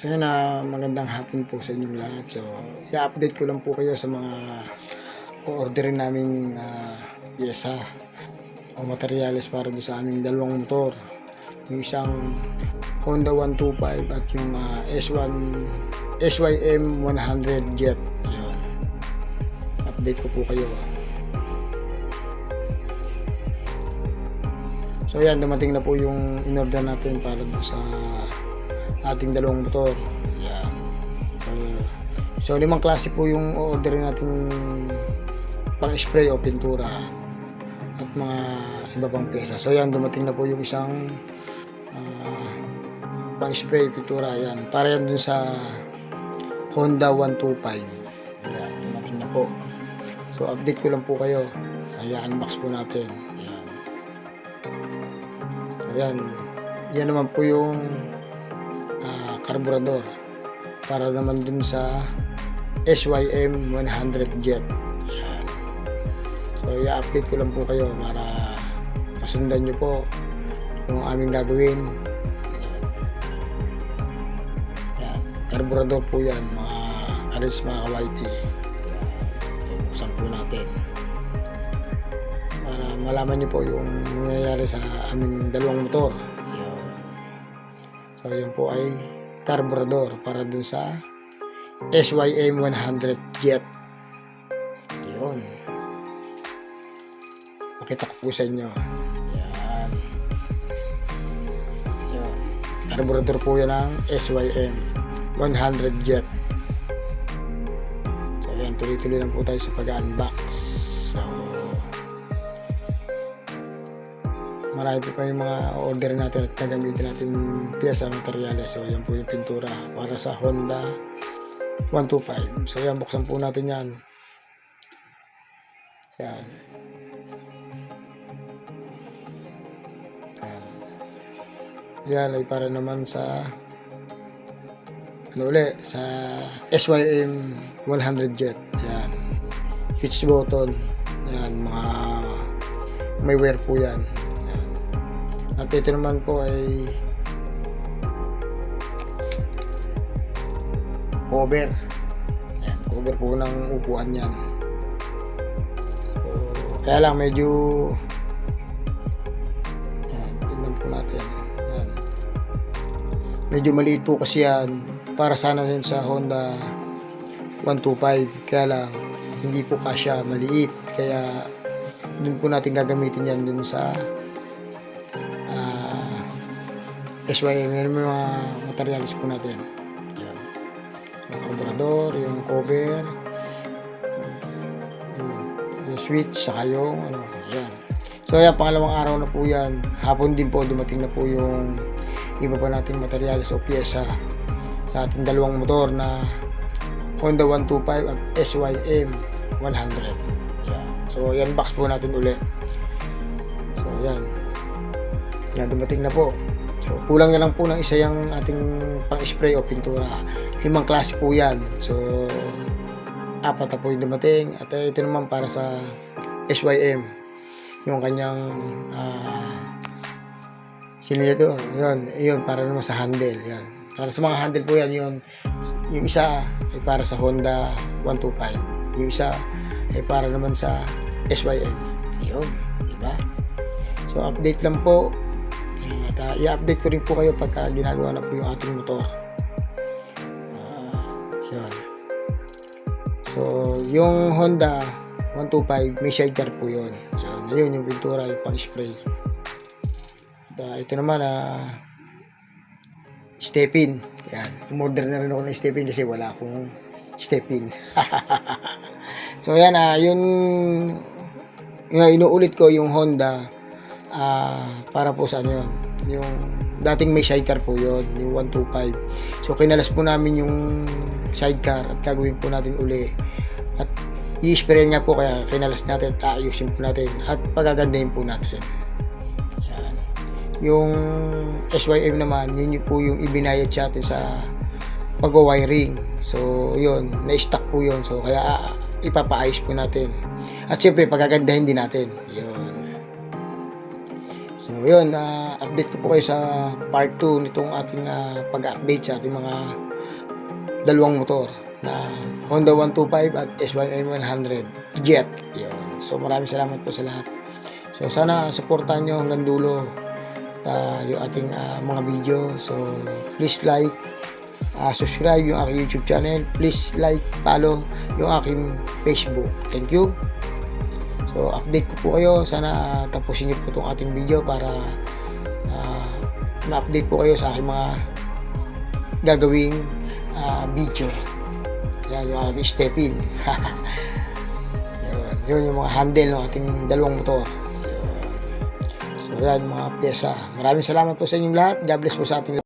So yun magandang hapon po sa inyong lahat. So i-update ko lang po kayo sa mga o-orderin naming pyesa o materyales para do sa aming dalawang motor. Yung isang Honda 125 at yung S1 SYM 100 Jet. Ayun. Update ko po kayo. So yan, dumating na po yung in-order natin para do sa ating dalawang motor. Yan. So 5 klase po yung orderin natin pang spray o pintura at mga iba pang pyesa. So yan, dumating na po yung isang pang spray pintura. Yan, para yan dun sa Honda 125. Yan, dumating na po. So update ko lang po kayo. Unbox po natin. Yan. So yan, yan naman po yung karburador para naman dun sa SYM 100 Jet. Yan. So i-update ko lang po kayo para masundan nyo po yung aming gagawin. Yan. Karburador po yan, mga karis, mga kawaiti. So buksan po natin para malaman nyo po yung nangyayari sa aming dalawang motor. Yan. So yun po ay carburetor para dun sa SYM 100 Jet. Ayun. Pakita ko po sa inyo. Yan. Yan. Carburetor po yan ng SYM 100 Jet. So yan, tuloy-tuloy lang po tayo sa pag-unbox. So marami po pa yung mga order natin at gagamitin natin pyesa materyales. So yan po yung pintura para sa Honda 125. So yan, buksan po natin yan. Yan. Yan. Yan ay para naman sa sa SYM 100 Jet. Yan. Switch button. Yan, mga may wear po yan. At ito naman po ay cover. Ayan, cover po ng upuan yan. So, kaya lang medyo ayan, tingnan po natin. Ayan. Medyo maliit po kasi yan para sana din sa Honda 125. Kaya lang hindi po kasya, maliit. Kaya dun po natin gagamitin yan dun sa SYM. Yan yung mga materials po natin. Yan. Yung carburetor, yung cover, yung switch, saka yung yan. So yan, pangalawang araw na po yan. Hapon din po, dumating na po yung iba pa nating materials o pyesa sa ating dalawang motor na Honda 125 at SYM 100. Yan. So yan, box po natin uli. So yan. Yan, dumating na po. So, kulang na lang po ng isa yung ating pang-spray o pintura. 5 klase po yan. So, 4 na po yung dumating. At ito naman para sa SYM. Yung kanyang sinilidor. Yun, para naman sa handle. Yan. Para sa mga handle po yan. Yung isa ay para sa Honda 125. Yung isa ay para naman sa SYM. Yun. Diba? So, update lang po. At i-update ko rin po kayo pagka ginagawa na po yung ating motor. Yun. So, yung Honda 125 may sidecar po yun. Yun yung pintura, yung pang spray. At ito naman step-in. Yan. Umorder na rin ako ng step-in kasi wala akong step-in. So yan, yun inuulit ko yung Honda para po sa yun, yung dating may sidecar po yun, yung 125. So kinalas po namin yung sidecar at gagawin po natin uli at i-spray nga po, kaya kinalas natin at ayusin po natin at pagagandahin po natin. Yan. Yung SYM naman, yun po yung ibinayad sa atin sa pag-wiring. So yun, na-stock po yun, so kaya ipapaayos po natin at syempre pagagandahin din natin. Yun. So yun, update ko po kayo sa part 2 nitong ating pag-update sa ating mga dalawang motor na Honda 125 at S1M100 Jet. Yun. So maraming salamat po sa lahat. So sana suportahan nyo hanggang dulo yung ating mga video. So please like, subscribe yung aking YouTube channel. Please like, follow yung aking Facebook. Thank you. So update ko po kayo. Sana tapusin niyo po itong ating video para ma-update po kayo sa aking mga gagawing video. Yan yung aking step-in. Yun yung mga handle ng ating dalawang motor. So yan mga pyesa. Maraming salamat po sa inyong lahat. God bless po sa ating lahat.